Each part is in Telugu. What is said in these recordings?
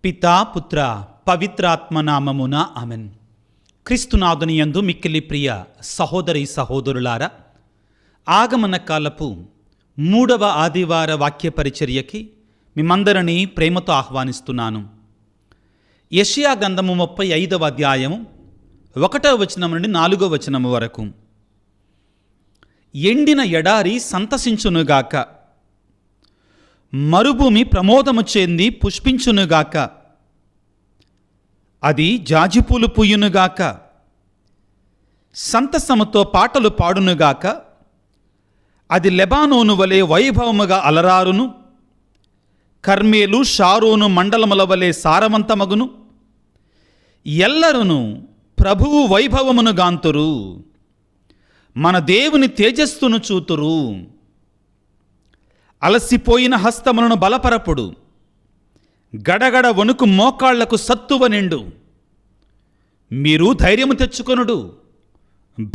పితా పుత్ర పవిత్రాత్మ నామమున ఆమెన్. క్రీస్తునాథుని యందు మిక్కిలి ప్రియ సహోదరి సహోదరులారా, ఆగమన కాలపు 3వ ఆదివార వాక్య పరిచర్యకి మిమ్మందరినీ ప్రేమతో ఆహ్వానిస్తున్నాను. యెషయా గ్రంథము 35వ అధ్యాయము 1వ వచనం నుండి 4వ వచనము వరకు. ఎండిన ఎడారి సంతసించునుగాక, మరుభూమి ప్రమోదము చెంది పుష్పించునుగాక, అది జాజిపూలు పూయునుగాక, సంతసముతో పాటలు పాడునుగాక, అది లెబానోను వలె వైభవముగా అలరారును, కర్మేలు షారోను మండలముల వలె సారవంతమగును, ఎల్లరును ప్రభువు వైభవమును గాంతురు, మన దేవుని తేజస్సును చూతురు. అలసిపోయిన హస్తములను బలపరపుడు, గడగడ వణుకు మోకాళ్లకు సత్తువ నిండు. మీరు ధైర్యము తెచ్చుకొనుడు,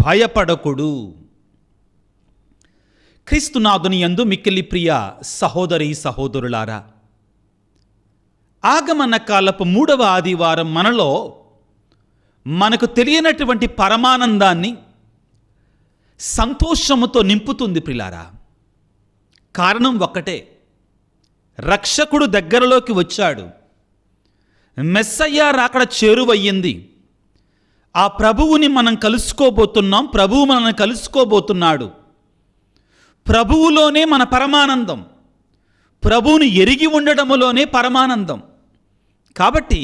భయపడకుడు. క్రీస్తునాథుని యందు మిక్కిలి ప్రియ సహోదరి సహోదరులారా, ఆగమన కాలపు 3వ ఆదివారం మనకు తెలియనటువంటి పరమానందాన్ని, సంతోషముతో నింపుతుంది ప్రిలారా. కారణం ఒక్కటే, రక్షకుడు దగ్గరలోకి వచ్చాడు, మెస్సయ్య రాకడ చేరువయ్యింది. ఆ ప్రభువుని మనం కలుసుకోబోతున్నాం, ప్రభువు మనల్ని కలుసుకోబోతున్నాడు. ప్రభువులోనే మన పరమానందం, ప్రభువుని ఎరిగి ఉండడములోనే పరమానందం. కాబట్టి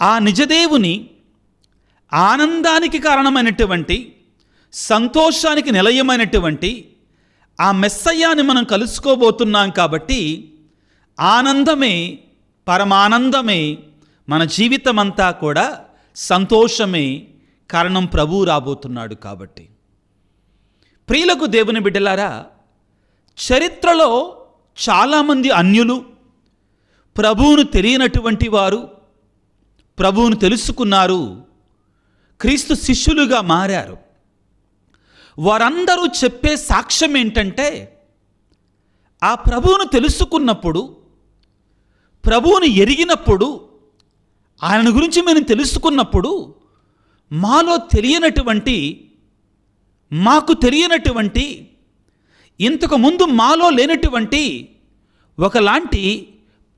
ఆ నిజదేవుని ఆనందానికి కారణమైనటువంటి, సంతోషానికి నిలయమైనటువంటి ఆ మెస్సయ్యాని మనం కలుసుకోబోతున్నాం. కాబట్టి ఆనందమే, పరమానందమే, మన జీవితమంతా కూడా సంతోషమే. కారణం ప్రభువు రాబోతున్నాడు. కాబట్టి ప్రియులకు దేవుని బిడ్డలారా, చరిత్రలో చాలామంది అన్యులు, ప్రభువును తెలియనటువంటి వారు ప్రభువును తెలుసుకున్నారు, క్రీస్తు శిష్యులుగా మారారు. వారందరూ చెప్పే సాక్ష్యం ఏంటంటే, ఆ ప్రభువును తెలుసుకున్నప్పుడు, ప్రభువుని ఎరిగినప్పుడు, ఆయన గురించి మేము తెలుసుకున్నప్పుడు మాకు తెలియనటువంటి, ఇంతకుముందు మాలో లేనటువంటి ఒకలాంటి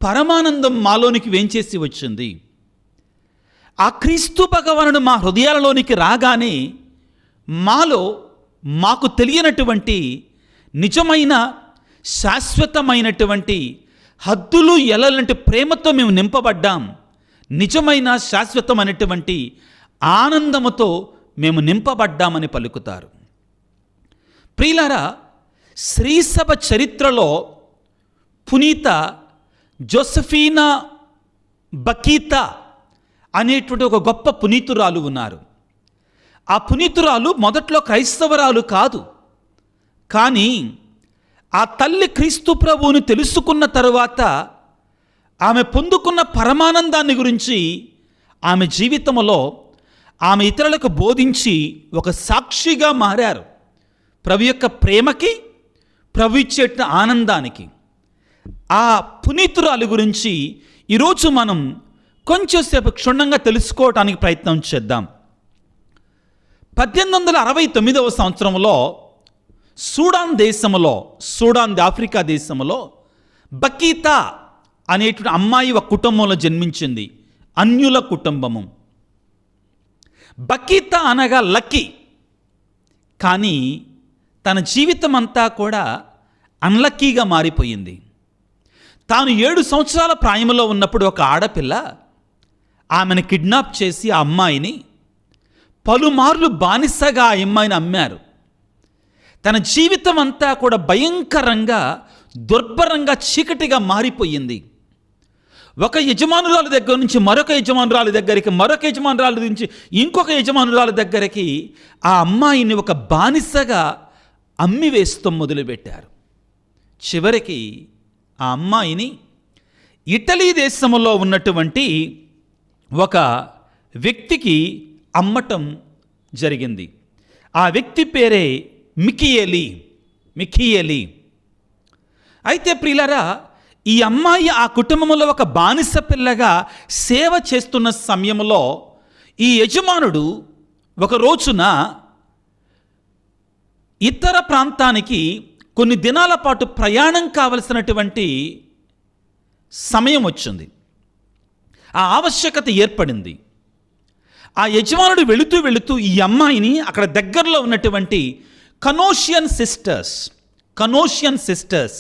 పరమానందం మాలోనికి వేంచేసి వచ్చింది. ఆ క్రీస్తు భగవానుడు మా హృదయాలలోనికి రాగానే మాకు తెలియనటువంటి నిజమైన శాశ్వతమైనటువంటి హద్దులు ఎల్లలంటి ప్రేమతో మేము నింపబడ్డాం. నిజమైన శాశ్వతమైనటువంటి ఆనందముతో మేము నింపబడ్డామని పలుకుతారు. ప్రియులారా, శ్రీసభ చరిత్రలో పునీత జోసెఫీనా బకీతా అనేటువంటి ఒక గొప్ప పునీతురాలు ఉన్నారు. ఆ పునీతురాలు మొదట్లో క్రైస్తవరాలు కాదు, కానీ ఆ తల్లి క్రీస్తు ప్రభువుని తెలుసుకున్న తరువాత ఆమె పొందుకున్న పరమానందాన్ని గురించి ఆమె జీవితంలో ఆమె ఇతరులకు బోధించి ఒక సాక్షిగా మారారు. ప్రభు యొక్క ప్రేమకి, ప్రభు ఇచ్చే ఆనందానికి. ఆ పునీతురాలు గురించి ఈరోజు మనం కొంచెంసేపు క్షుణ్ణంగా తెలుసుకోవడానికి ప్రయత్నం చేద్దాం. 1869వ సంవత్సరంలో సూడాన్ ఆఫ్రికా దేశంలో బకీతా అనేటువంటి అమ్మాయి ఒక కుటుంబంలో జన్మించింది, అన్యుల కుటుంబము. బకీతా అనగా లక్కీ. కానీ తన జీవితం అంతా కూడా అన్లక్కీగా మారిపోయింది. తాను 7 సంవత్సరాల ప్రాయంలో ఉన్నప్పుడు ఒక ఆడపిల్ల ఆమెను కిడ్నాప్ చేసి ఆ అమ్మాయిని పలుమార్లు బానిసగా ఆ అమ్మాయిని అమ్మారు. తన జీవితం అంతా కూడా భయంకరంగా, దుర్భరంగా, చీకటిగా మారిపోయింది. ఒక యజమానురాలు దగ్గర నుంచి మరొక యజమానురాలు దగ్గరికి, మరొక యజమానురాలు నుంచి ఇంకొక యజమానురాలు దగ్గరికి ఆ అమ్మాయిని ఒక బానిసగా అమ్మివేస్తూ మొదలుపెట్టారు. చివరికి ఆ అమ్మాయిని ఇటలీ దేశంలో ఉన్నటువంటి ఒక వ్యక్తికి అమ్మటం జరిగింది. ఆ వ్యక్తి పేరే మిఖియేలి. అయితే ప్రియులారా, ఈ అమ్మాయి ఆ కుటుంబంలో ఒక బానిస పిల్లగా సేవ చేస్తున్న సమయంలో ఈ యజమానుడు ఒక రోజున ఇతర ప్రాంతానికి కొన్ని దినాల పాటు ప్రయాణం కావలసినటువంటి సమయం వచ్చింది. ఆ ఆవశ్యకత ఏర్పడింది. ఆ యజమానుడు వెళుతూ ఈ అమ్మాయిని అక్కడ దగ్గరలో ఉన్నటువంటి కనోషియన్ సిస్టర్స్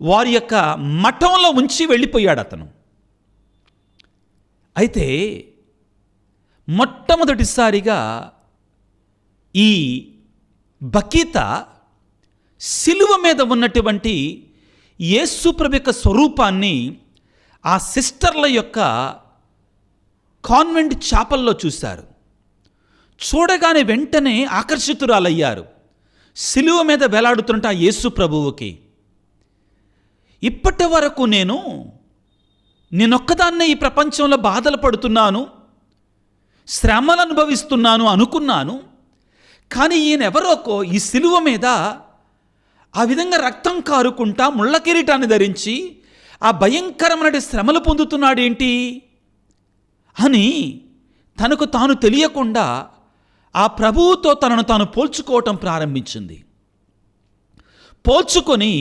వారి యొక్క మఠంలో ఉంచి వెళ్ళిపోయాడు అతను. అయితే మొట్టమొదటిసారిగా ఈ బకీత సిలువ మీద ఉన్నటువంటి యేసు ప్రభు యొక్క స్వరూపాన్ని ఆ సిస్టర్ల యొక్క కాన్వెంట్ చాపల్లో చూశారు. చూడగానే వెంటనే ఆకర్షితురాలయ్యారు సిలువ మీద వేలాడుతున్న ఆ యేసు ప్రభువుకి. ఇప్పటి వరకు నేనొక్కదాన్నే ఈ ప్రపంచంలో బాధలు పడుతున్నాను, శ్రమలు అనుభవిస్తున్నాను అనుకున్నాను. కానీ ఈయనెవరోకో ఈ సిలువ మీద ఆ విధంగా రక్తం కారుకుంటా ముళ్ళ కిరీటాన్ని ధరించి ఆ భయంకరమైన శ్రమలు పొందుతున్నాడేంటి అని తనకు తాను తెలియకుండా ఆ ప్రభువుతో తనను తాను పోల్చుకోవటం ప్రారంభించింది. పోల్చుకొని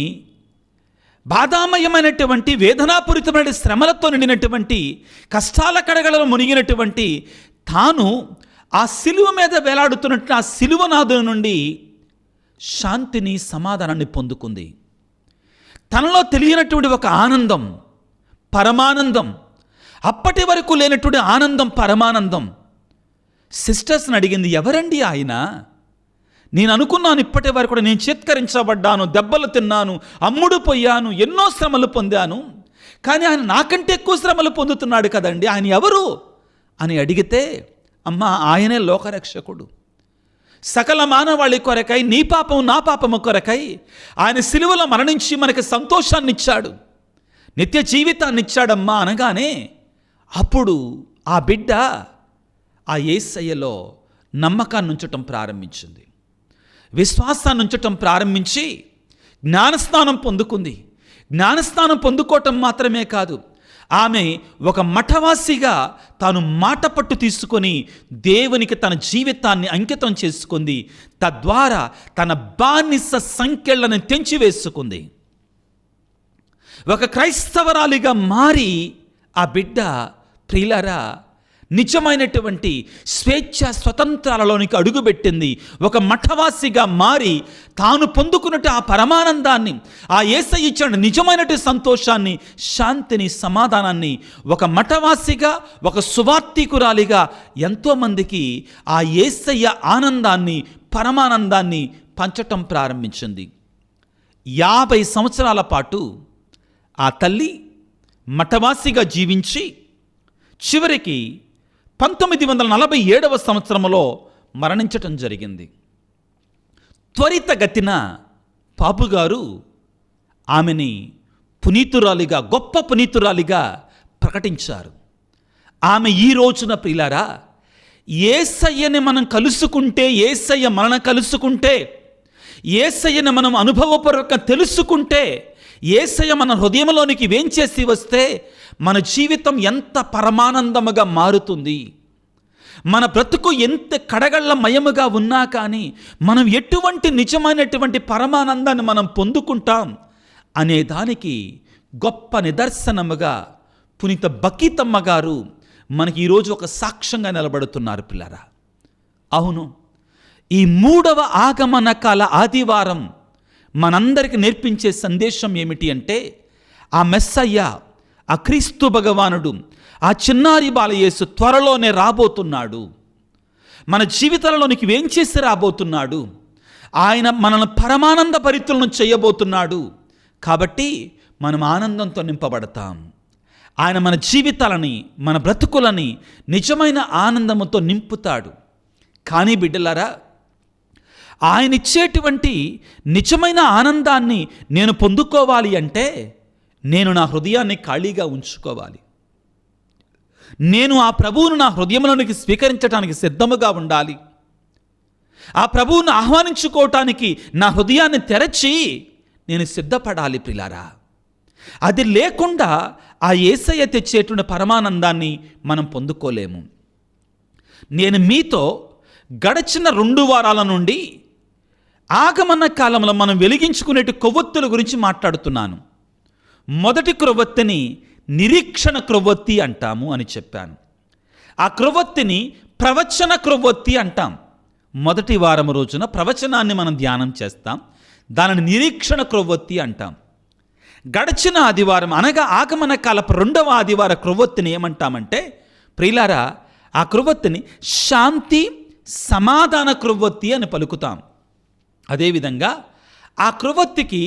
బాధామయమైనటువంటి వేదనాపూరితమైన శ్రమలతో నిండినటువంటి కష్టాల కడగలలో మునిగినటువంటి తాను ఆ సిలువ మీద వేలాడుతున్నట్టు ఆ సిలువనాథుల నుండి శాంతిని, సమాధానాన్ని పొందుకుంది. తనలో తెలియనటువంటి ఒక ఆనందం, పరమానందం, అప్పటి వరకు లేనటువంటి ఆనందం, పరమానందం. సిస్టర్స్ని అడిగింది, ఎవరండి ఆయన? నేను అనుకున్నాను ఇప్పటి వరకు కూడా నేను చిత్కరించబడ్డాను, దెబ్బలు తిన్నాను, అమ్ముడు పోయాను, ఎన్నో శ్రమలు పొందాను, కానీ ఆయన నాకంటే ఎక్కువ శ్రమలు పొందుతున్నాడు కదండి, ఆయన ఎవరు అని అడిగితే, అమ్మ ఆయనే లోకరక్షకుడు, సకల మానవాళి కొరకై, నీ పాపం నా పాపము కొరకై ఆయన సిలువలో మరణించి మనకి సంతోషాన్ని ఇచ్చాడు, నిత్య జీవితాన్ని ఇచ్చాడమ్మా అనగానే అప్పుడు ఆ బిడ్డ ఆ యేసయ్యలో నమ్మకాన్ని ఉంచటం ప్రారంభించింది, విశ్వాసాన్ని ఉంచటం ప్రారంభించి జ్ఞానస్నానం పొందుకుంది. జ్ఞానస్నానం పొందుకోవటం మాత్రమే కాదు, ఆమె ఒక మఠవాసిగా తాను మాట పట్టు తీసుకొని దేవునికి తన జీవితాన్ని అంకితం చేసుకుంది. తద్వారా తన బానిస సంకెళ్లను తెంచివేసుకుంది. ఒక క్రైస్తవరాలిగా మారి ఆ బిడ్డ ప్రియులారా నిజమైనటువంటి స్వేచ్ఛ స్వతంత్రాలలోనికి అడుగుపెట్టింది. ఒక మఠవాసిగా మారి తాను పొందుకున్నట్టు ఆ పరమానందాన్ని, ఆ యేసయ్య ఇచ్చిన నిజమైనటువంటి సంతోషాన్ని, శాంతిని, సమాధానాన్ని ఒక మఠవాసిగా, ఒక సువార్తికురాలిగా ఎంతోమందికి ఆ యేసయ్య ఆనందాన్ని, పరమానందాన్ని పంచటం ప్రారంభించింది. 50 సంవత్సరాల పాటు ఆ తల్లి మఠవాసిగా జీవించి చివరికి 1947వ సంవత్సరంలో మరణించటం జరిగింది. త్వరితగతిన పాపుగారు ఆమెని పునీతురాలిగా, గొప్ప పునీతురాలిగా ప్రకటించారు. ఆమె ఈ రోజున ప్రియులారా యేసయ్యని మనం కలుసుకుంటే, యేసయ్య మనల్ని కలుసుకుంటే, యేసయ్యని మనం అనుభవపూర్వకంగా తెలుసుకుంటే, యేసయ్య మన హృదయంలోనికి వేంచేసి వస్తే మన జీవితం ఎంత పరమానందముగా మారుతుంది. మన బ్రతుకు ఎంత కడగళ్ళమయముగా ఉన్నా కానీ మనం ఎటువంటి నిజమైనటువంటి పరమానందాన్ని మనం పొందుకుంటాం అనే దానికి గొప్ప నిదర్శనముగా పునీత బకీతమ్మ గారు మనకి ఈరోజు ఒక సాక్ష్యంగా నిలబడుతున్నారు పిల్లరా. అవును, ఈ 3వ ఆగమన కాల ఆదివారం మనందరికి నేర్పించే సందేశం ఏమిటి అంటే, ఆ మెస్సయ్య, ఆ క్రీస్తు భగవానుడు, ఆ చిన్నారి బాలయేసు త్వరలోనే రాబోతున్నాడు. మన జీవితాలలోనికి వేంచేసి రాబోతున్నాడు. ఆయన మనల్ని పరమానంద భరితులను చేయబోతున్నాడు. కాబట్టి మనం ఆనందంతో నింపబడతాం. ఆయన మన జీవితాలని, మన బ్రతుకులని నిజమైన ఆనందముతో నింపుతాడు. కానీ బిడ్డలారా, ఆయన ఇచ్చేటువంటి నిజమైన ఆనందాన్ని నేను పొందుకోవాలి అంటే నేను నా హృదయాన్ని ఖాళీగా ఉంచుకోవాలి. నేను ఆ ప్రభువును నా హృదయంలోనికి స్వీకరించడానికి సిద్ధముగా ఉండాలి. ఆ ప్రభువును ఆహ్వానించుకోవటానికి నా హృదయాన్ని తెరచి నేను సిద్ధపడాలి ప్రియులారా. అది లేకుండా ఆ యేసయ్య తెచ్చేటువంటి పరమానందాన్ని మనం పొందుకోలేము. నేను మీతో గడిచిన 2 వారాల నుండి ఆగమన కాలంలో మనం వెలిగించుకునే కొవ్వొత్తుల గురించి మాట్లాడుతున్నాను. మొదటి క్రొవ్వొత్తిని నిరీక్షణ క్రొవ్వొత్తి అంటాము అని చెప్పాను. ఆ క్రొవ్వొత్తిని ప్రవచన క్రొవ్వొత్తి అంటాం. మొదటి వారం రోజున ప్రవచనాన్ని మనం ధ్యానం చేస్తాం, దానిని నిరీక్షణ క్రొవ్వొత్తి అంటాం. గడిచిన ఆదివారం అనగా ఆగమన కాలపు 2వ ఆదివార క్రొవ్వొత్తిని ఏమంటామంటే ప్రియులారా, ఆ క్రొవ్వొత్తిని శాంతి సమాధాన క్రొవ్వొత్తి అని పలుకుతాం. అదేవిధంగా ఆ క్రొవ్వొత్తికి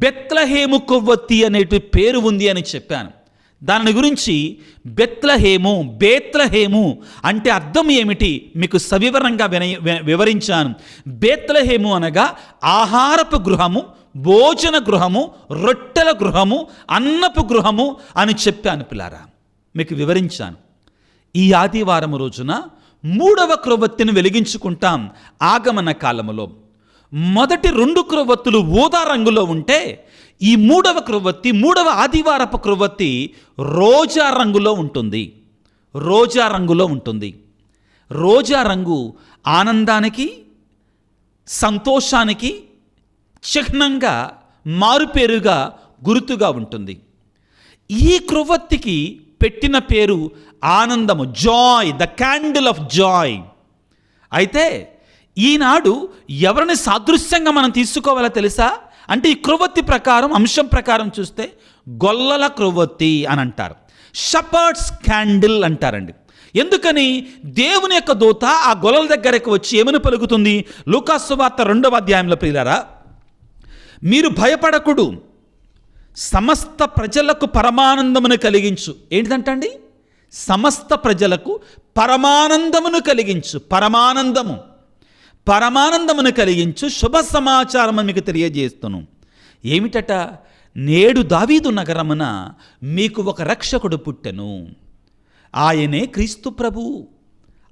బెత్లహేము కొవ్వొత్తి అనేటి పేరు ఉంది అని చెప్పాను. దాని గురించి బేత్లహేము అంటే అర్థం ఏమిటి మీకు సవివరంగా వివరించాను. బేత్లహేము అనగా ఆహారపు గృహము, భోజన గృహము, రొట్టెల గృహము, అన్నపు గృహము అని చెప్పాను పిల్లారా, మీకు వివరించాను. ఈ ఆదివారం రోజున 3వ క్రొవ్వొత్తిని వెలిగించుకుంటాం. ఆగమన కాలములో మొదటి 2 క్రొవ్వొత్తులు ఊదా రంగులో ఉంటే ఈ 3వ క్రొవ్వొత్తి, 3వ ఆదివారపు క్రొవ్వొత్తి రోజా రంగులో ఉంటుంది. రోజా రంగులో ఉంటుంది. రోజా రంగు ఆనందానికి, సంతోషానికి చిహ్నంగా, మారుపేరుగా, గుర్తుగా ఉంటుంది. ఈ క్రొవ్వొత్తికి పెట్టిన పేరు ఆనందము, Joy, the candle of Joy. అయితే ఈనాడు ఎవరిని సాదృశ్యంగా మనం తీసుకోవాలో తెలుసా? అంటే ఈ క్రొవ్వొత్తి ప్రకారం, అంశం ప్రకారం చూస్తే గొల్లల క్రొవ్వొత్తి అని అంటారు. షపర్డ్స్ క్యాండిల్ అంటారండి. ఎందుకని? దేవుని యొక్క దూత ఆ గొల్లల దగ్గరకు వచ్చి ఏమని పలుకుతుంది? లూకాసు సువార్త 2వ అధ్యాయంలో ప్రియులారా, మీరు భయపడకుడు, సమస్త ప్రజలకు పరమానందమును కలిగించు. ఏంటిదంటండి? సమస్త ప్రజలకు పరమానందమును కలిగించు. పరమానందమును కలిగించు శుభ సమాచారము మీకు తెలియజేస్తును. ఏమిటట? నేడు దావీదు నగరమున మీకు ఒక రక్షకుడు పుట్టెను, ఆయనే క్రీస్తు ప్రభువు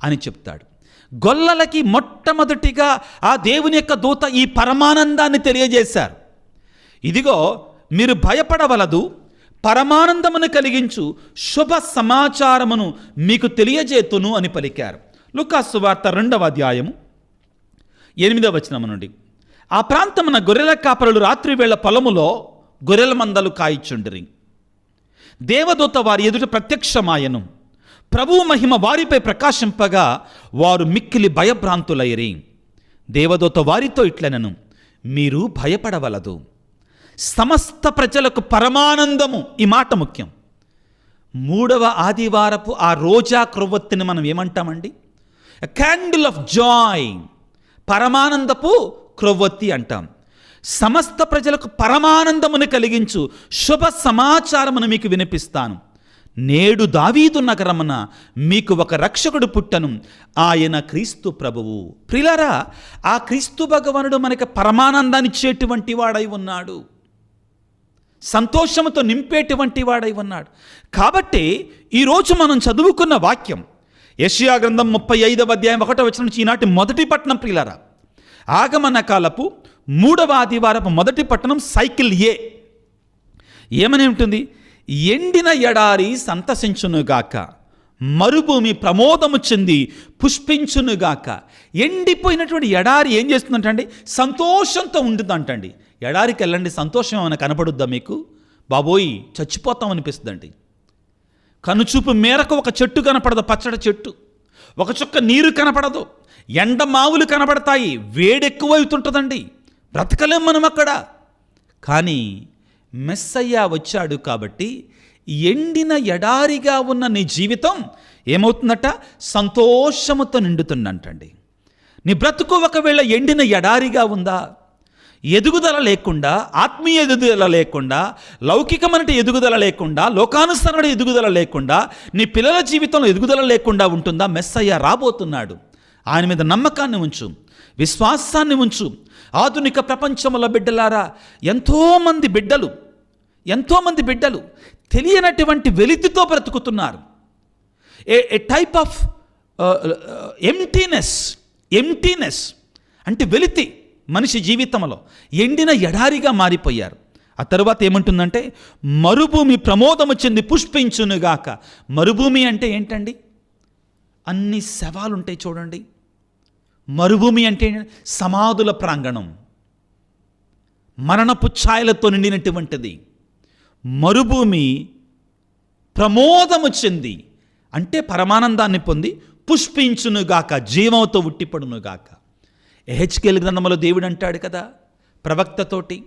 అని చెప్తాడు. గొల్లలకి మొట్టమొదటిగా ఆ దేవుని యొక్క దూత ఈ పరమానందాన్ని తెలియజేశారు. ఇదిగో మీరు భయపడవలదు, పరమానందమును కలిగించు శుభ సమాచారమును మీకు తెలియజేతును అని పలికారు. లూకాసు సువార్త 2వ అధ్యాయము 8వ వచనం నుండి, ఆ ప్రాంతమున గొర్రెల కాపరులు రాత్రి వేళ పొలములో గొర్రెల మందలు కాయిచుండిరి. దేవదూత వారి ఎదుట ప్రత్యక్షమాయను. ప్రభువు మహిమ వారిపై ప్రకాశింపగా వారు మిక్కిలి భయభ్రాంతులైరి. దేవదూత వారితో ఇట్లనెను, మీరు భయపడవలదు, సమస్త ప్రజలకు పరమానందము. ఈ మాట ముఖ్యం. 3వ ఆదివారపు ఆ రోజా క్రొవ్వొత్తిని మనం ఏమంటామండి? క్యాండిల్ ఆఫ్ జాయ్, పరమానందపు క్రొవ్వొత్తి అంటాం. సమస్త ప్రజలకు పరమానందమును కలిగించు శుభ సమాచారమును మీకు వినిపిస్తాను. నేడు దావీదు నగరమున మీకు ఒక రక్షకుడు పుట్టను, ఆయన క్రీస్తు ప్రభువు. ప్రియులారా, ఆ క్రీస్తు భగవానుడు మనకి పరమానందాన్ని ఇచ్చేటువంటి వాడై ఉన్నాడు, సంతోషముతో నింపేటువంటి వాడై ఉన్నాడు. కాబట్టి ఈరోజు మనం చదువుకున్న వాక్యం యెషయా గ్రంథం 35వ అధ్యాయం 1వ వచనం నుంచి ఈనాటి మొదటి పట్టణం. ప్రియులారా, ఆగమన కాలపు 3వ ఆదివారపు మొదటి పట్టణం సైకిల్ ఏ. ఏమని ఉంటుంది? ఎండిన ఎడారి సంతసించునుగాక, మరుభూమి ప్రమోదము చెంది పుష్పించునుగాక. ఎండిపోయినటువంటి ఎడారి ఏం చేస్తుందంటండి? సంతోషంతో ఉంటుందంటండి. ఎడారికి వెళ్ళండి, సంతోషం ఏమైనా కనపడుద్దా మీకు? బాబోయ్, చచ్చిపోతాం అనిపిస్తుందండి. కనుచూపు మేరకు ఒక చెట్టు కనపడదు, పచ్చడి చెట్టు, ఒక చుక్క నీరు కనపడదు, ఎండమావులు కనపడతాయి, వేడెక్కువవుతుంటుందండి, బ్రతకలేం మనం అక్కడ. కానీ మెస్సయ్య వచ్చాడు కాబట్టి ఎండిన ఎడారిగా ఉన్న నీ జీవితం ఏమవుతుందట? సంతోషముతో నిండుతుందంటండి. నీ బ్రతుకు ఒకవేళ ఎండిన ఎడారిగా ఉందా, ఎదుగుదల లేకుండా, ఆత్మీయ ఎదుగుదల లేకుండా, లౌకికమైన ఎదుగుదల లేకుండా, లోకానుసరణ ఎదుగుదల లేకుండా, నీ పిల్లల జీవితంలో ఎదుగుదల లేకుండా ఉంటుందా? మెస్సయ్య రాబోతున్నాడు. ఆయన మీద నమ్మకాన్ని ఉంచు, విశ్వాసాన్ని ఉంచు. ఆధునిక ప్రపంచంలో బిడ్డలారా, ఎంతోమంది బిడ్డలు తెలియనటువంటి వెలితితో బ్రతుకుతున్నారు. ఏ టైప్ ఆఫ్ ఎంటీనెస్ అంటే వెలితి మనిషి జీవితంలో ఎండిన ఎడారిగా మారిపోయారు. ఆ తరువాత ఏమంటుందంటే మరుభూమి ప్రమోదము చెంది పుష్పించునుగాక. మరుభూమి అంటే ఏంటండి? అన్ని శవాలు ఉంటాయి చూడండి. మరుభూమి అంటే సమాధుల ప్రాంగణం, మరణపు ఛాయలతో నిండినటువంటిది. మరుభూమి ప్రమోదము చెంది అంటే పరమానందాన్ని పొంది పుష్పించునుగాక, జీవంతో ఉట్టిపడునుగాక. ఎహెచ్కేల్ గ్రంథంలో దేవుడు అంటాడు కదా ప్రవక్తతోటి,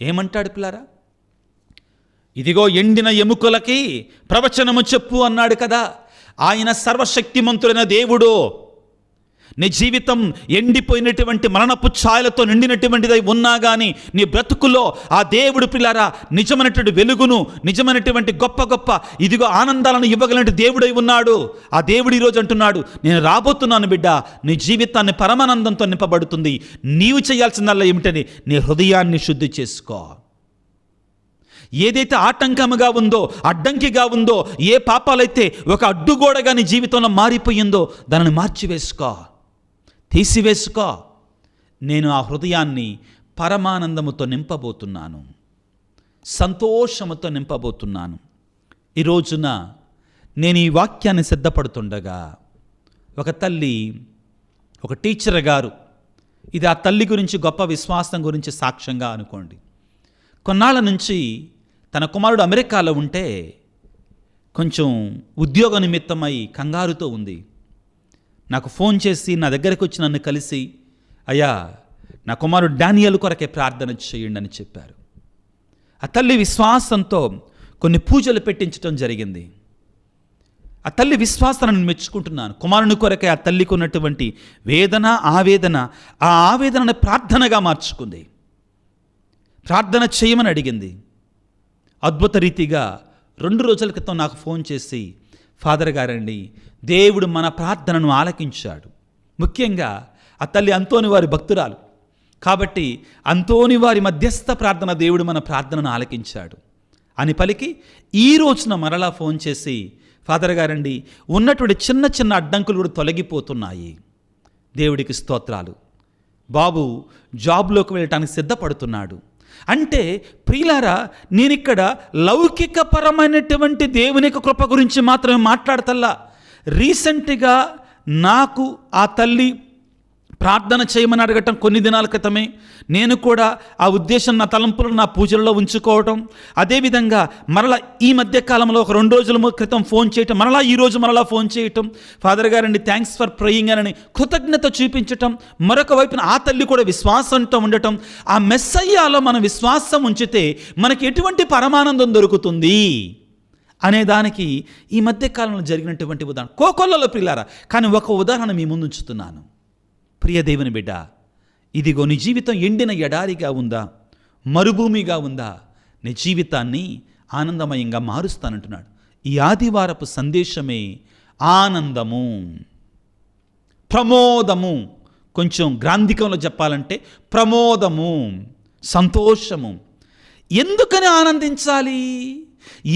ఏమంటాడు పిల్లారా? ఇదిగో ఎండిన ఎముకలకి ప్రవచనము చెప్పు అన్నాడు కదా. ఆయన సర్వశక్తిమంతుడైన దేవుడు. నీ జీవితం ఎండిపోయినటువంటి మరణపు ఛాయలతో నిండినటువంటిదై ఉన్నా కానీ నీ బ్రతుకులో ఆ దేవుడు పిల్లారా నిజమైనటువంటి వెలుగును, నిజమైనటువంటి గొప్ప గొప్ప ఇదిగో ఆనందాలను ఇవ్వగలిగిన దేవుడై ఉన్నాడు. ఆ దేవుడు ఈరోజు అంటున్నాడు, నేను రాబోతున్నాను బిడ్డ, నీ జీవితాన్ని పరమానందంతో నింపబడుతుంది. నీవు చేయాల్సిందల్లా ఏమిటని నీ హృదయాన్ని శుద్ధి చేసుకో. ఏదైతే ఆటంకముగా ఉందో, అడ్డంకిగా ఉందో, ఏ పాపాలైతే ఒక అడ్డుగోడగా నీ జీవితంలో మారిపోయిందో దానిని మార్చివేసుకో, తీసివేసుకో. నేను ఆ హృదయాన్ని పరమానందముతో నింపబోతున్నాను, సంతోషముతో నింపబోతున్నాను. ఈ రోజున నేను ఈ వాక్యాన్ని సిద్ధపడుతుండగా ఒక తల్లి, ఒక టీచర్ గారు, ఇది ఆ తల్లి గురించి గొప్ప విశ్వాసం గురించి సాక్ష్యంగా అనుకోండి. కొన్నాళ్ళ నుంచి తన కుమారుడు అమెరికాలో ఉంటే కొంచెం ఉద్యోగ నిమిత్తమై కంగారుతో ఉంది. నాకు ఫోన్ చేసి నా దగ్గరకు వచ్చి నన్ను కలిసి, అయ్యా నా కుమారుడు డానియల్ కొరకే ప్రార్థన చేయండి అని చెప్పారు. ఆ తల్లి విశ్వాసంతో కొన్ని పూజలు పెట్టించడం జరిగింది. ఆ తల్లి విశ్వాసాన్ని నేను మెచ్చుకుంటున్నాను. కుమారుని కొరకే ఆ తల్లికి ఉన్నటువంటి వేదన, ఆ ఆవేదనను ప్రార్థనగా మార్చుకుంది. ప్రార్థన చేయమని అడిగింది. అద్భుత రీతిగా 2 రోజుల క్రితం నాకు ఫోన్ చేసి, ఫాదర్ గారండి, దేవుడు మన ప్రార్థనను ఆలకించాడు. ముఖ్యంగా ఆ తల్లి అంతోని వారి భక్తురాలు కాబట్టి అంతోని వారి మధ్యస్థ ప్రార్థన దేవుడు మన ప్రార్థనను ఆలకించాడు అని పలికి ఈ రోజున మరలా ఫోన్ చేసి, ఫాదర్ గారండి, ఉన్నటువంటి చిన్న చిన్న అడ్డంకులు కూడా తొలగిపోతున్నాయి, దేవుడికి స్తోత్రాలు, బాబు జాబ్లోకి వెళ్ళటానికి సిద్ధపడుతున్నాడు. అంటే ప్రియులారా, నేనిక్కడ లౌకికపరమైనటువంటి దేవుని యొక్క కృప గురించి మాత్రమే మాట్లాడతల్లా. రీసెంట్గా నాకు ఆ తల్లి ప్రార్థన చేయమని అడగటం కొన్ని దినాల క్రితమే, నేను కూడా ఆ ఉద్దేశం నా తలంపులను నా పూజల్లో ఉంచుకోవటం, అదేవిధంగా మరలా ఈ మధ్య కాలంలో ఒక 2 రోజుల క్రితం ఫోన్ చేయటం, మరలా ఈరోజు మరలా ఫోన్ చేయటం, ఫాదర్ గారండి థ్యాంక్స్ ఫర్ ప్రేయింగ్ అని కృతజ్ఞత చూపించటం. మరొక వైపున ఆ తల్లి కూడా విశ్వాసంతో ఉండటం. ఆ మెస్సయ్యాలో మనం విశ్వాసం ఉంచితే మనకి ఎటువంటి పరమానందం దొరుకుతుంది అనే దానికి ఈ మధ్య కాలంలో జరిగినటువంటి ఉదాహరణ కోకొల్లలో పిల్లారా. కానీ ఒక ఉదాహరణ మీ ముందు ఉంచుతున్నాను. ప్రియ దేవుని బిడ్డ, ఇదిగో నీ జీవితం ఎండిన ఎడారిగా ఉందా, మరుభూమిగా ఉందా, నీ జీవితాన్ని ఆనందమయంగా మారుస్తానంటున్నాడు. ఈ ఆదివారపు సందేశమే ఆనందము, ప్రమోదము. కొంచెం గ్రాంధికంలో చెప్పాలంటే ప్రమోదము, సంతోషము. ఎందుకని ఆనందించాలి,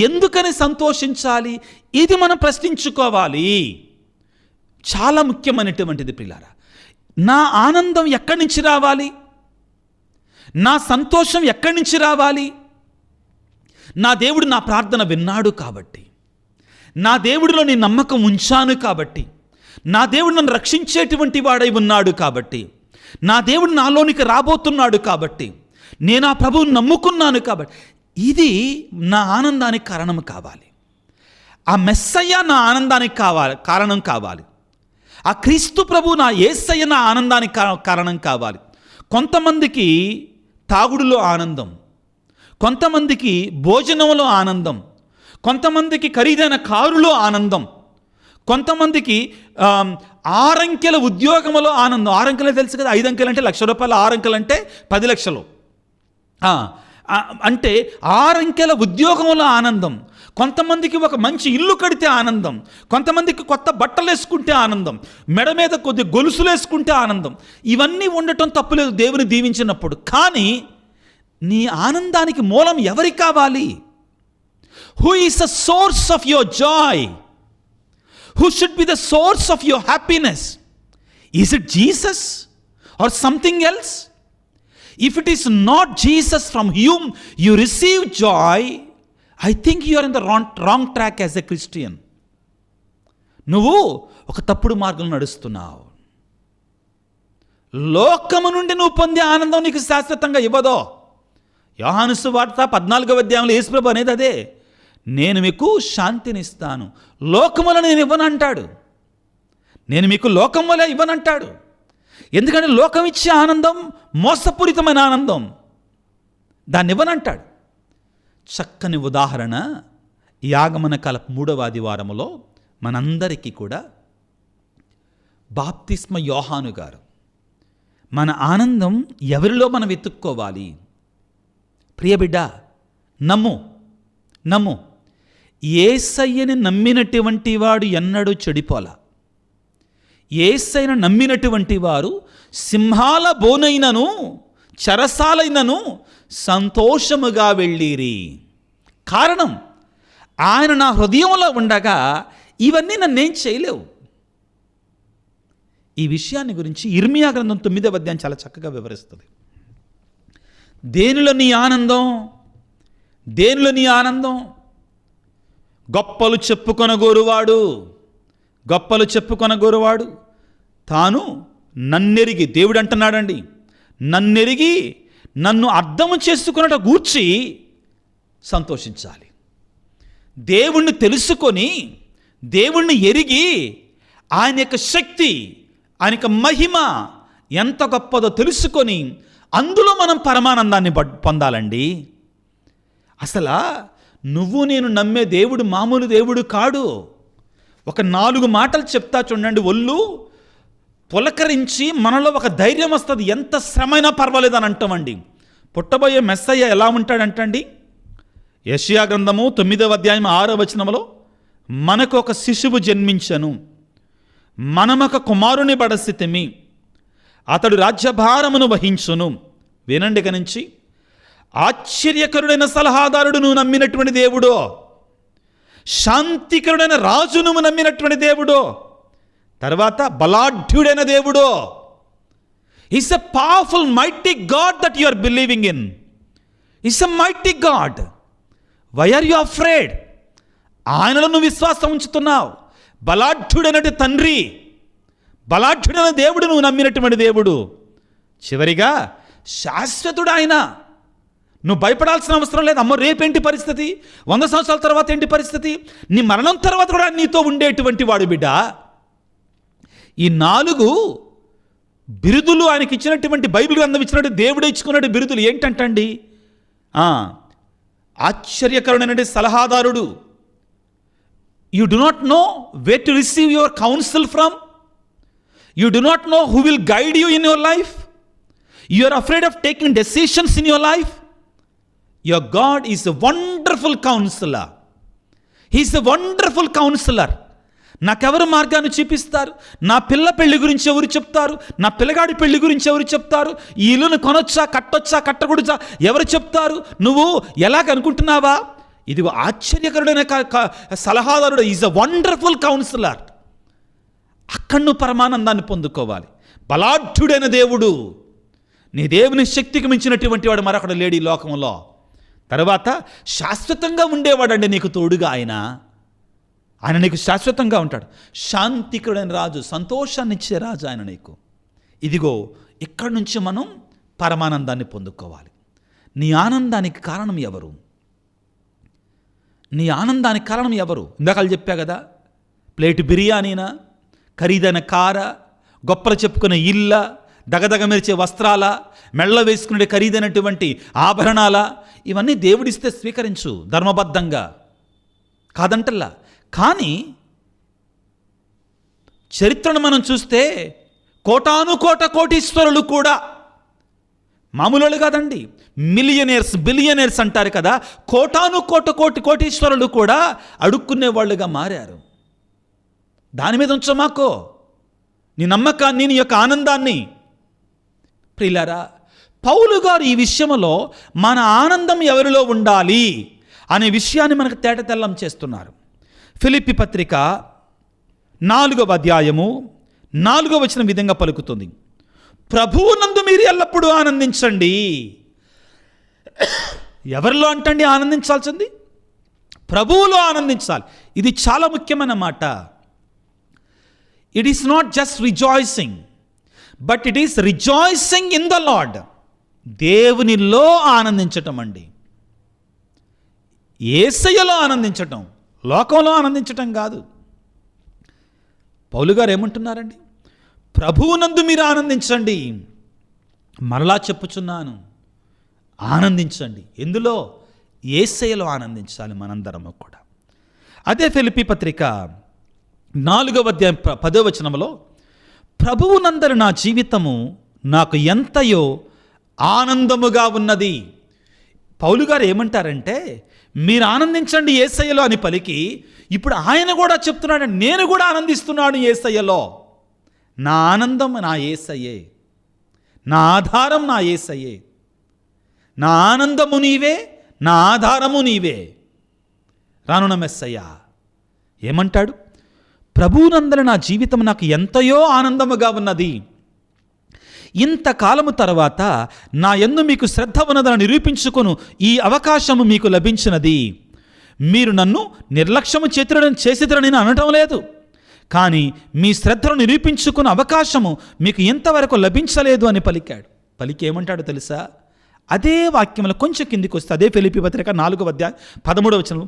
ఎందుకని సంతోషించాలి, ఇది మనం ప్రశ్నించుకోవాలి. చాలా ముఖ్యమైనటువంటిది ప్రియులారా. నా ఆనందం ఎక్కడి నుంచి రావాలి, నా సంతోషం ఎక్కడి నుంచి రావాలి? నా దేవుడు నా ప్రార్థన విన్నాడు కాబట్టి, నా దేవుడిలో నేను నమ్మకం ఉంచాను కాబట్టి, నా దేవుడు నన్ను రక్షించేటువంటి వాడై ఉన్నాడు కాబట్టి, నా దేవుడు నాలోనికి రాబోతున్నాడు కాబట్టి, నేను ఆ ప్రభువుని నమ్ముకున్నాను కాబట్టి, ఇది నా ఆనందానికి కారణం కావాలి. ఆ మెస్సయ్య నా ఆనందానికి కారణం కావాలి. ఆ క్రీస్తు ప్రభు నా యేసయ్య నా ఆనందానికి కారణం కావాలి. కొంతమందికి తాగుడులో ఆనందం, కొంతమందికి భోజనంలో ఆనందం, కొంతమందికి ఖరీదైన కారులో ఆనందం, కొంతమందికి 6 అంకెల ఉద్యోగంలో ఆనందం. 6 అంకెలే తెలుసు కదా, 5 అంకెలు అంటే ₹1,00,000, 6 అంకెలు అంటే 10 లక్షలు. అంటే 6 అంకెల ఉద్యోగంలో ఆనందం. కొంతమందికి ఒక మంచి ఇల్లు కడితే ఆనందం, కొంతమందికి కొత్త బట్టలు వేసుకుంటే ఆనందం, మెడ మీద కొద్ది గొలుసులు వేసుకుంటే ఆనందం. ఇవన్నీ ఉండటం తప్పులేదు దేవుని దీవించినప్పుడు. కానీ నీ ఆనందానికి మూలం ఎవరికి కావాలి? Who is the source of your joy? Who should be the source of your happiness? Is it Jesus or something else? If it is not Jesus from whom you receive joy, I think you are in the wrong track as a Christian. నువ్వు ఒక తప్పుడు మార్గంలో నడుస్తున్నావు. లోకము నుండి నువ్వు పొందే ఆనందం నీకు శాశ్వతంగా ఇవ్వదో. యోహాను సువార్త 14వ అధ్యాయంలో యేసుప్రభు అనేది అదే, నేను మీకు శాంతినిస్తాను, లోకములో నేను ఇవ్వనంటాడు. నేను మీకు లోకం వల్ల ఇవ్వనంటాడు. ఎందుకంటే లోకం ఇచ్చే ఆనందం మోసపూరితమైన ఆనందం, దాన్ని ఇవ్వనంటాడు. చక్కని ఉదాహరణ ఈ ఆగమన కాల 3వ ఆదివారములో మనందరికీ కూడా బాప్తిస్మ యోహాను గారు మన ఆనందం ఎవరిలో మనం వెతుక్కోవాలి. ప్రియబిడ్డ, నమ్ము. యేసయ్యని నమ్మినటువంటి వాడు ఎన్నడూ చెడిపోలా. యేసయ్యను నమ్మినటువంటి వారు సింహాల బోనైనను చెరసాలైనను సంతోషముగా వెళ్ళిరి. కారణం, ఆయన నా హృదయంలో ఉండగా ఇవన్నీ నన్నేం చేయలేవు. ఈ విషయాన్ని గురించి ఇర్మియా గ్రంథం 9వ అధ్యాయం చాలా చక్కగా వివరిస్తుంది. దేనిలో నీ ఆనందం? గొప్పలు చెప్పుకొనగోరువాడు తాను నన్నెరిగి, దేవుడు అంటున్నాడండి, నన్నెరిగి నన్ను అర్థం చేసుకున్నట గూర్చి సంతోషించాలి. దేవుణ్ణి తెలుసుకొని, దేవుణ్ణి ఎరిగి, ఆయన యొక్క శక్తి, ఆయన యొక్క మహిమ ఎంత గొప్పదో తెలుసుకొని అందులో మనం పరమానందాన్ని పొందాలండి. అసలు నువ్వు నేను నమ్మే దేవుడు మామూలు దేవుడు కాడు. ఒక 4 మాటలు చెప్తా చూడండి, ఒళ్ళు పులకరించి మనలో ఒక ధైర్యం వస్తుంది. ఎంత శ్రమైనా పర్వాలేదు అని అంటామండి. పుట్టబోయే మెస్సయ్య ఎలా ఉంటాడంటండి, యెషయా గ్రంథము 9వ అధ్యాయం 6వ వచనములో, మనకు ఒక శిశువు జన్మించను, మనమొక కుమారుని బడసితిమి, అతడు రాజ్యభారమును వహించును. వినండి ఇక నుంచి, ఆశ్చర్యకరుడైన సలహాదారుడు నువ్వు నమ్మినటువంటి దేవుడు, శాంతికరుడైన రాజు నువ్వు నమ్మినటువంటి దేవుడు, తర్వాత బలాఢ్యుడైన దేవుడు. Is a powerful mighty God that you are believing in. Is a mighty God. Why are you afraid? ఆయనలో నువ్వు విశ్వాసం ఉంచుతున్నావు. బలాఢ్యుడైనటువంటి తండ్రి, బలాఢ్యుడైన దేవుడు నువ్వు నమ్మినటువంటి దేవుడు. చివరిగా శాశ్వతుడు ఆయన. నువ్వు భయపడాల్సిన అవసరం లేదు. అమ్మ రేపేంటి పరిస్థితి, 100 సంవత్సరాల తర్వాత ఏంటి పరిస్థితి, నీ మరణం తర్వాత కూడా నీతో ఉండేటువంటి వాడు బిడ్డ. ఈ 4 బిరుదులు ఆయనకి ఇచ్చినటువంటి, బైబిల్ గ్రంథం ఇచ్చినట్టు దేవుడు ఇచ్చుకున్నట్టు బిరుదులు ఏంటంటండి, ఆశ్చర్యకరుడైన సలహాదారుడు. You do not know where to receive your counsel from. You do not know who will guide you in your life. You are afraid of taking decisions in your life. Your God is a wonderful counsellor. He's a wonderful counsellor. నాకెవరు మార్గాన్ని చూపిస్తారు? నా పిల్ల పెళ్లి గురించి ఎవరు చెప్తారు? నా పిల్లగాడి పెళ్లి గురించి ఎవరు చెప్తారు? ఈ ఇల్లును కొనొచ్చా, కట్టొచ్చా, కట్టకూడదా, ఎవరు చెప్తారు? నువ్వు ఎలాగనుకుంటున్నావా? ఇదిగో ఆశ్చర్యకరుడైన సలహాదారుడు, ఈజ్ అ వండర్ఫుల్ కౌన్సిలర్. అక్కడ నువ్వు పరమానందాన్ని పొందుకోవాలి. బలాఢ్యుడైన దేవుడు, నీ దేవుని శక్తికి మించినటువంటి వాడు మరొకడు లేడు ఈ లోకంలో. తర్వాత శాశ్వతంగా ఉండేవాడండి నీకు తోడుగా ఆయన నీకు శాశ్వతంగా ఉంటాడు. శాంతికుడైన రాజు, సంతోషాన్ని ఇచ్చే రాజు ఆయన నీకు. ఇదిగో ఇక్కడి నుంచి మనం పరమానందాన్ని పొందుకోవాలి. నీ ఆనందానికి కారణం ఎవరు? ఇందాక చెప్పా కదా, ప్లేటు బిర్యానీనా, ఖరీదైన కార, గొప్పలు చెప్పుకునే ఇళ్ళ, దగదగ మెరిచే వస్త్రాల, మెళ్ళ వేసుకునే ఖరీదైనటువంటి ఆభరణాల, ఇవన్నీ దేవుడిస్తే స్వీకరించు ధర్మబద్ధంగా, కాదంటల్లా. కానీ చరిత్రను మనం చూస్తే కోటీశ్వరులు కూడా మామూలు కాదండి. మిలియనర్స్, బిలియనర్స్ అంటారు కదా, కోటీశ్వరులు కూడా అడుక్కునే వాళ్ళుగా మారారు. దాని మీద ఉంచమాకో నీ నమ్మకాన్ని, నీ యొక్క ఆనందాన్ని. ప్రియులారా, పౌలు గారు ఈ విషయంలో మన ఆనందం ఎవరిలో ఉండాలి అనే విషయాన్ని మనకు తేటతెల్లం చేస్తున్నారు. ఫిలిప్పీ పత్రిక 4వ అధ్యాయము 4వ వచనం విధంగా పలుకుతుంది, ప్రభువునందు మీరు ఎల్లప్పుడూ ఆనందించండి. ఎవరిలో అంటండి ఆనందించాల్సింది? ప్రభువులో ఆనందించాలి. ఇది చాలా ముఖ్యమైన మాట. It is not just rejoicing, but it is rejoicing in the lord. దేవునిలో ఆనందించటం అండి. యేసయ్యలో ఆనందించటం, లోకంలో ఆనందించటం కాదు. పౌలు గారు ఏమంటున్నారండి? ప్రభువునందు మీరు ఆనందించండి. మరలా చెప్పుచున్నాను, ఆనందించండి. ఎందులో? యేసయ్యలో ఆనందించాలి మనందరము కూడా. అదే ఫిలిప్పీ పత్రిక 4వ అధ్యాయం 10వ వచనంలో, ప్రభువునందరి నా జీవితము నాకు ఎంతయో ఆనందముగా ఉన్నది. పౌలు గారు ఏమంటారంటే, మీరు ఆనందించండి యేసయ్యలో అని పలికి, ఇప్పుడు ఆయన కూడా చెప్తున్నాడు, నేను కూడా ఆనందిస్తున్నాను యేసయ్యలో. నా ఆనందం నా యేసయ్యే, నా ఆధారం నా యేసయ్యే, నా ఆనందము నీవే, నా ఆధారము నీవే. రానున్న మెస్సయ్య ఏమంటాడు? ప్రభువునందరి నా జీవితం నాకు ఎంతయో ఆనందముగా ఉన్నది. ఇంతకాలము తర్వాత నా యందు మీకు శ్రద్ధ ఉన్నదని నిరూపించుకొను ఈ అవకాశము మీకు లభించినది. మీరు నన్ను నిర్లక్ష్యము చేసిద్రని నేను అనటం లేదు, కానీ మీ శ్రద్ధను నిరూపించుకున్న అవకాశము మీకు ఇంతవరకు లభించలేదు అని పలికాడు. పలికి ఏమంటాడు తెలుసా? అదే వాక్యంలో కొంచెం కిందికి వస్తే, అదే ఫిలిప్పీ పత్రిక 4వ అధ్యాయం 13వ వచనం,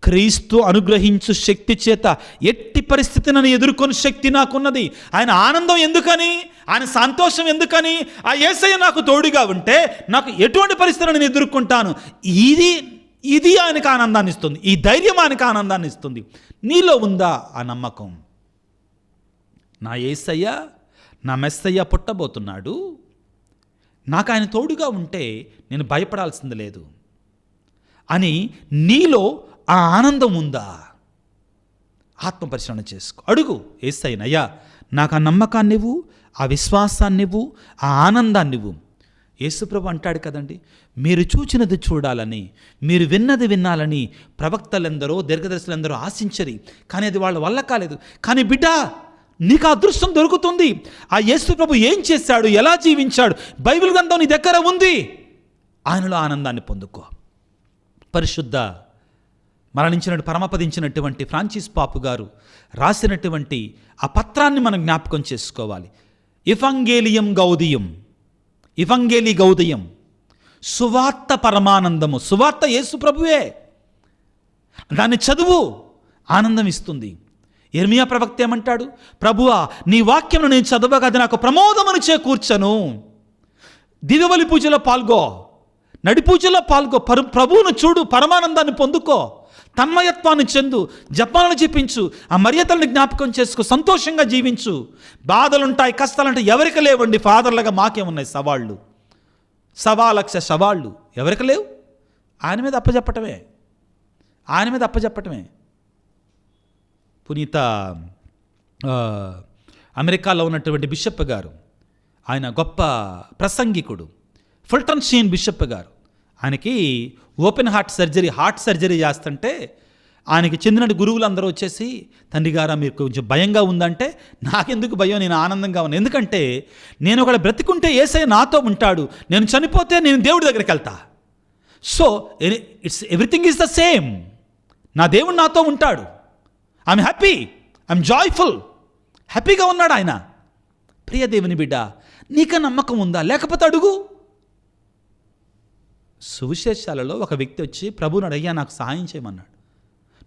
క్రీస్తు అనుగ్రహించు శక్తి చేత ఎట్టి పరిస్థితిని నన్ను ఎదుర్కొనే శక్తి నాకున్నది. ఆయన ఆనందం ఎందుకని, ఆయన సంతోషం ఎందుకని? ఆ యేసయ్య నాకు తోడుగా ఉంటే నాకు ఎటువంటి పరిస్థితులను నేను ఎదుర్కొంటాను. ఇది ఆయనకు ఆనందాన్ని ఇస్తుంది. ఈ ధైర్యం ఆయనకు ఆనందాన్ని ఇస్తుంది. నీలో ఉందా ఆ నమ్మకం? నా యేసయ్య, నా మెస్సయ్య పుట్టబోతున్నాడు, నాకు ఆయన తోడుగా ఉంటే నేను భయపడాల్సింది లేదు అని నీలో ఆ ఆనందం ఉందా? ఆత్మపరిశీలన చేసుకో. అడుగు యేసయ్యను, అయ్యా నాకు ఆ నమ్మకాన్ని ఇవ్వు, ఆ విశ్వాసాన్ని ఇవ్వు, ఆ ఆనందాన్ని ఇవ్వు. యేసుప్రభు అంటాడు కదండి, మీరు చూచినది చూడాలని, మీరు విన్నది వినాలని ప్రవక్తలందరూ దీర్ఘదర్శులందరూ ఆశించరి, కానీ అది వాళ్ళ వల్ల కాలేదు. కానీ బిడ్డ, నీకు అదృష్టం దొరుకుతుంది. ఆ యేసుప్రభు ఏం చేశాడు, ఎలా జీవించాడు, బైబిల్ గ్రంథం నీ దగ్గర ఉంది. ఆయనలో ఆనందాన్ని పొందుకో. పరిశుద్ధ పరమపదించినటువంటి ఫ్రాన్సిస్ పాపు గారు రాసినటువంటి ఆ పత్రాన్ని మనం జ్ఞాపకం చేసుకోవాలి. ఇవంగేలి గౌదియం, సువార్త పరమానందము. సువార్త యేసు ప్రభువే. దాన్ని చదువు, ఆనందం ఇస్తుంది. యిర్మీయా ప్రవక్త ఏమంటాడు? ప్రభువా, నీ వాక్యమును నేను చదవగా అది నాకు ప్రమోదమును చేకూర్చను. దివ్యబలి పూజలో పాల్గో, నడి పూజలో పాల్గో, ప్రభువును చూడు, పరమానందాన్ని పొందుకో, తన్మయత్వాన్ని చెందు, జపాలను జపించు, ఆ మర్యాదలను జ్ఞాపకం చేసుకో, సంతోషంగా జీవించు. బాధలుంటాయి, కష్టాలుంటాయి, ఎవరికి లేవండి. ఫాదర్లుగా మాకేమున్నాయి సవాళ్ళు, 1,00,000 సవాళ్ళు ఎవరికి లేవు? ఆయన మీద అప్పచెప్పటమే. పునీత అమెరికాలో ఉన్నటువంటి బిషప్ గారు, ఆయన గొప్ప ప్రసంగికుడు, ఫుల్టన్ షీన్ బిషప్ గారు, ఆయనకి ఓపెన్ హార్ట్ సర్జరీ చేస్తుంటే ఆయనకి చెందిన గురువులందరూ వచ్చేసి, తండ్రి గారా మీకు కొంచెం భయంగా ఉందంటే, నాకెందుకు భయం, నేను ఆనందంగా ఉన్నాను. ఎందుకంటే నేను ఒకవేళ బ్రతికుంటే యేసయ్య నాతో ఉంటాడు, నేను చనిపోతే నేను దేవుడి దగ్గరికి వెళ్తా. So everything is the same. నా దేవుడు నాతో ఉంటాడు. I'm happy, I'm joyful. హ్యాపీగా ఉన్నాడు ఆయన. ప్రియ దేవుని బిడ్డ, నీకు నమ్మకం ఉందా? లేకపోతే అడుగు. సువిశేషాలలో ఒక వ్యక్తి వచ్చి ప్రభువుని అయ్యా నాకు సహాయం చేయమన్నాడు.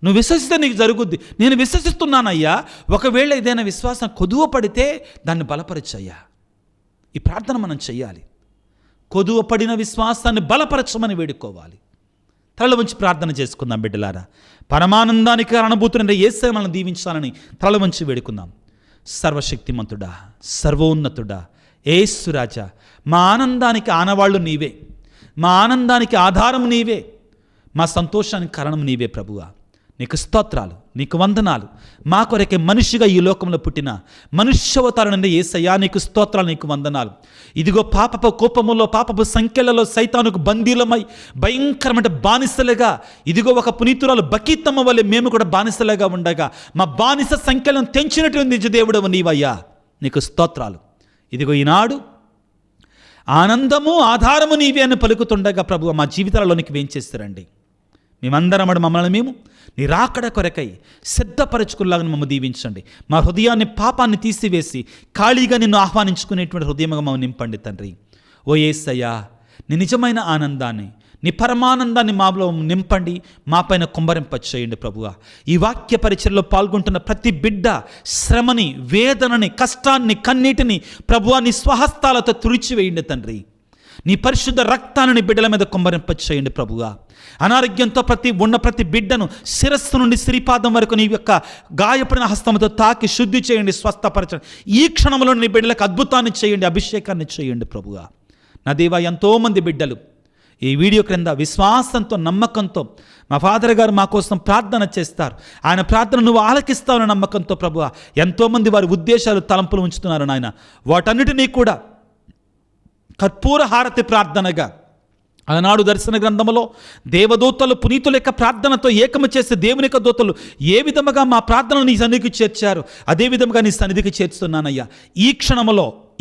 నువ్వు విశ్వసిస్తే నీకు జరుగుద్ది. నేను విశ్వసిస్తున్నానయ్యా, ఒకవేళ ఏదైనా విశ్వాసం కొదువ పడితే దాన్ని బలపరచయ్యా. ఈ ప్రార్థన మనం చెయ్యాలి. కొదువ పడిన విశ్వాసాన్ని బలపరచమని వేడుకోవాలి. తల వంచి ప్రార్థన చేసుకుందాం బిడ్డలారా. పరమానందానికి అనుభూతున్న యేసయ్య మనల్ని దీవించాలని తల వంచి వేడుకుందాం. సర్వశక్తిమంతుడా, సర్వోన్నతుడా, యేసు రాజా, మా ఆనందానికి ఆనవాళ్ళు నీవే, మా ఆనందానికి ఆధారం నీవే, మా సంతోషానికి కారణం నీవే ప్రభువా. నీకు స్తోత్రాలు, నీకు వందనాలు. మా కొరకే మనిషిగా ఈ లోకంలో పుట్టిన మనుష్యవతారం నుండి యేసయ్యా నీకు స్తోత్రాలు, నీకు వందనాలు. ఇదిగో పాపపు కోపములో, పాపపు సంఖ్యలలో సైతానుకు బందీలమై భయంకరమైన బానిసలుగా, ఇదిగో ఒక పునీతురాలు బకీతమ్మ వల్లే మేము కూడా బానిసలుగా ఉండగా మా బానిస సంఖ్యలను తెంచినటువంటి నిజ దేవుడవు నీవయ్యా, నీకు స్తోత్రాలు. ఇదిగో ఈనాడు ఆనందము ఆధారము నీవే అని పలుకుతుండగా ప్రభువా మా జీవితాలలోనికి వేంచేస్తారండి. మేమందరం మమ్మల్ని మేము నీ రాకడ కొరకై సిద్ధపరచుకులాగా మమ్మల్ని దీవించండి. మా హృదయాన్ని పాపాన్ని తీసివేసి ఖాళీగా నిన్ను ఆహ్వానించుకునేటువంటి హృదయంగా మమ్మల్ని నింపండి తండ్రి. ఓ యేసయ్యా, నీ నిజమైన ఆనందాన్ని, నీ పరమానందాన్ని మాలో నింపండి, మా పైన కుమ్మరింపచేయండి ప్రభువా. ఈ వాక్య పరిచర్లో పాల్గొంటున్న ప్రతి బిడ్డ శ్రమని, వేదనని, కష్టాన్ని, కన్నీటిని ప్రభువా నీ స్వహస్తాలతో తుడిచివేయండి తండ్రి. నీ పరిశుద్ధ రక్తాన్ని బిడ్డల మీద కుమ్మరింపచేయండి ప్రభువా. అనారోగ్యంతో ప్రతి బిడ్డను శిరస్సు నుండి శ్రీపాదం వరకు నీ యొక్క గాయపడిన హస్తముతో తాకి శుద్ధి చేయండి, స్వస్థపరచండి. ఈ క్షణంలో నీ బిడ్డలకు అద్భుతాన్ని చేయండి, అభిషేకాన్ని చేయండి ప్రభువా. నా దేవా, ఎంతోమంది బిడ్డలు ఈ వీడియో క్రింద విశ్వాసంతో, నమ్మకంతో మా ఫాదర్ గారు మా కోసం ప్రార్థన చేస్తారు, ఆయన ప్రార్థన నువ్వు ఆలకిస్తావన్న నమ్మకంతో ప్రభువా ఎంతోమంది వారి ఉద్దేశాలు, తలంపులు ఉంచుతున్నారు నాయన. వాటన్నిటినీ కూడా కర్పూర హారతి ప్రార్థనగా ఆనాడు దర్శన గ్రంథంలో దేవదూతలు పునీతుల యొక్క ప్రార్థనతో ఏకము చేసే దేవుని యొక్క దూతలు ఏ విధముగా మా ప్రార్థనలు నీ సన్నిధికి చేర్చారు, అదే విధముగా నీ సన్నిధికి చేర్చుతున్నానయ్యా.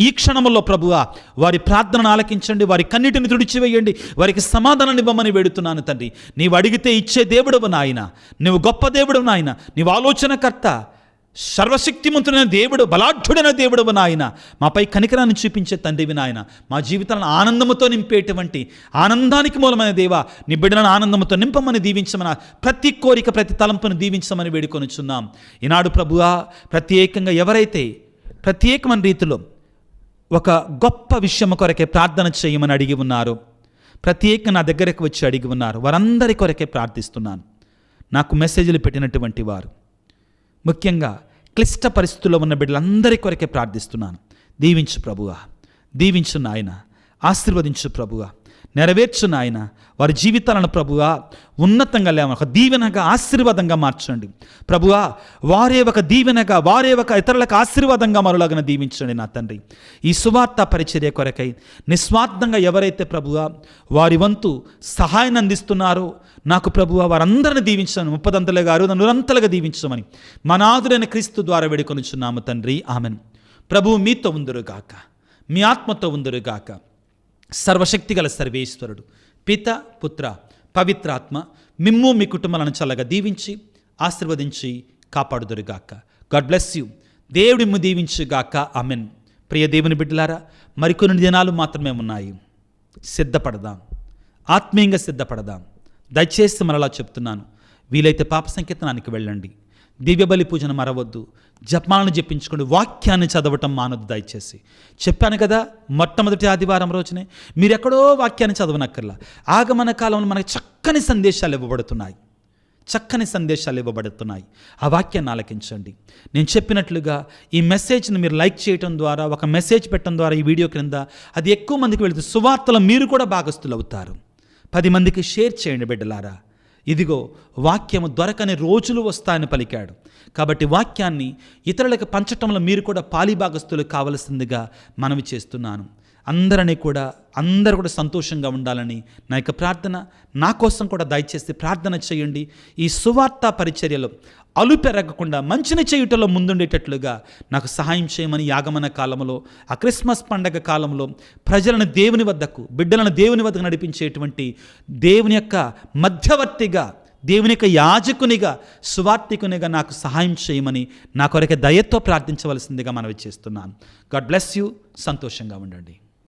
ఈ క్షణములో ప్రభువా వారి ప్రార్థనను ఆలకించండి, వారి కన్నిటిని తుడిచివేయండి, వారికి సమాధానాన్ని ఇవ్వమని వేడుతున్నాను తండ్రి. నీవు అడిగితే ఇచ్చే దేవుడవు నాయన, నువ్వు గొప్ప దేవుడవు నాయన, నీవు ఆలోచనకర్త, సర్వశక్తిమంతుడైన దేవుడు, బలాఢ్యుడైన దేవుడవు నాయన, మాపై కనికరాన్ని చూపించే తండ్రివి నాయన. మా జీవితాలను ఆనందముతో నింపేటువంటి ఆనందానికి మూలమైన దేవా, నీ బిడ్డలను ఆనందముతో నింపమని దీవించమని, ప్రతి కోరిక, ప్రతి తలంపును దీవించమని వేడుకొనుచున్నాం. ఈనాడు ప్రభువా ప్రత్యేకంగా ఎవరైతే ప్రత్యేకమైన రీతిలో ఒక గొప్ప విషయం కొరకే ప్రార్థన చేయమని అడిగి ఉన్నారు, ప్రత్యేకంగా నా దగ్గరకు వచ్చి అడిగి ఉన్నారు, వారందరి కొరకే ప్రార్థిస్తున్నాను. నాకు మెసేజ్లు పెట్టినటువంటి వారు, ముఖ్యంగా క్లిష్ట పరిస్థితుల్లో ఉన్న బిడ్డలందరి కొరకే ప్రార్థిస్తున్నాను. దీవించు ప్రభువా, దీవించు నాయన, ఆశీర్వదించు ప్రభువా, నెరవేర్చు నాయన. వారి జీవితాలను ప్రభువా ఉన్నతంగా ఒక దీవెనగా, ఆశీర్వాదంగా మార్చండి ప్రభువా. వారే ఒక దీవెనగా, వారే ఒక ఇతరులకు ఆశీర్వాదంగా మరోలాగా దీవించండి నా తండ్రి. ఈ సువార్త పరిచర్య కొరకై నిస్వార్థంగా ఎవరైతే ప్రభువా వారి వంతు సహాయాన్ని అందిస్తున్నారో నాకు ప్రభువా వారందరిని దీవించాను, 30 అంతలుగా 60 అంతలుగా దీవించమని మా నాథుడైన క్రీస్తు ద్వారా వేడుకొనుచున్నాము తండ్రి. ఆమెన్. ప్రభువు మీతో ఉందురుగాక, మీ ఆత్మతో ఉందురుగాక. సర్వశక్తిగల సర్వేశ్వరుడు పిత, పుత్ర, పవిత్రాత్మ మిమ్ము మీ కుటుంబాలను చల్లగా దీవించి ఆశీర్వదించి కాపాడుదురుగాక. God bless you. దేవుడి మిమ్ము దీవించుగాక. ఆమెన్. ప్రియ దేవుని బిడ్డలారా, మరికొన్ని దినాలు మాత్రమే ఉన్నాయి. సిద్ధపడదాం, ఆత్మీయంగా సిద్ధపడదాం. దయచేసి మరలా చెప్తున్నాను, వీలైతే పాప సంకీర్తనానికి వెళ్ళండి, దివ్యబలి పూజను మరవద్దు, జపాలను జపించుకోండి, వాక్యాన్ని చదవటం మానొద్దు దయచేసి. చెప్పాను కదా, మొట్టమొదటి ఆదివారం రోజునే మీరు ఎక్కడో వాక్యాన్ని చదవనక్కర్లా. ఆగమన కాలంలో మనకు చక్కని సందేశాలు ఇవ్వబడుతున్నాయి. ఆ వాక్యాన్ని ఆలకించండి. నేను చెప్పినట్లుగా ఈ మెసేజ్ని మీరు లైక్ చేయడం ద్వారా, ఒక మెసేజ్ పెట్టడం ద్వారా ఈ వీడియో క్రింద అది ఎక్కువ మందికి వెళుతుంది. సువార్తలో మీరు కూడా భాగస్థులు అవుతారు. 10 మందికి షేర్ చేయండి బిడ్డలారా. ఇదిగో వాక్యము దొరకని రోజులు వస్తాయని పలికాడు. కాబట్టి వాక్యాన్ని ఇతరులకు పంచటంలో మీరు కూడా పాలిభాగస్తులు కావలసిందిగా మనవి చేస్తున్నాను. అందరూ కూడా సంతోషంగా ఉండాలని నా యొక్క ప్రార్థన. నా కోసం కూడా దయచేసి ప్రార్థన చేయండి. ఈ సువార్త పరిచర్యలో అలుపెరగకుండా మంచిని చేయుటలో ముందుండేటట్లుగా నాకు సహాయం చేయమని యాగమన కాలంలో, ఆ క్రిస్మస్ పండగ కాలంలో ప్రజలను దేవుని వద్దకు, బిడ్డలను దేవుని వద్దకు నడిపించేటువంటి దేవుని యొక్క మధ్యవర్తిగా, దేవుని యొక్క యాజకునిగా, సువార్తికునిగా నాకు సహాయం చేయమని నా కొరకు దయతో ప్రార్థించవలసిందిగా మనవి చేస్తున్నాను. God bless you. సంతోషంగా ఉండండి.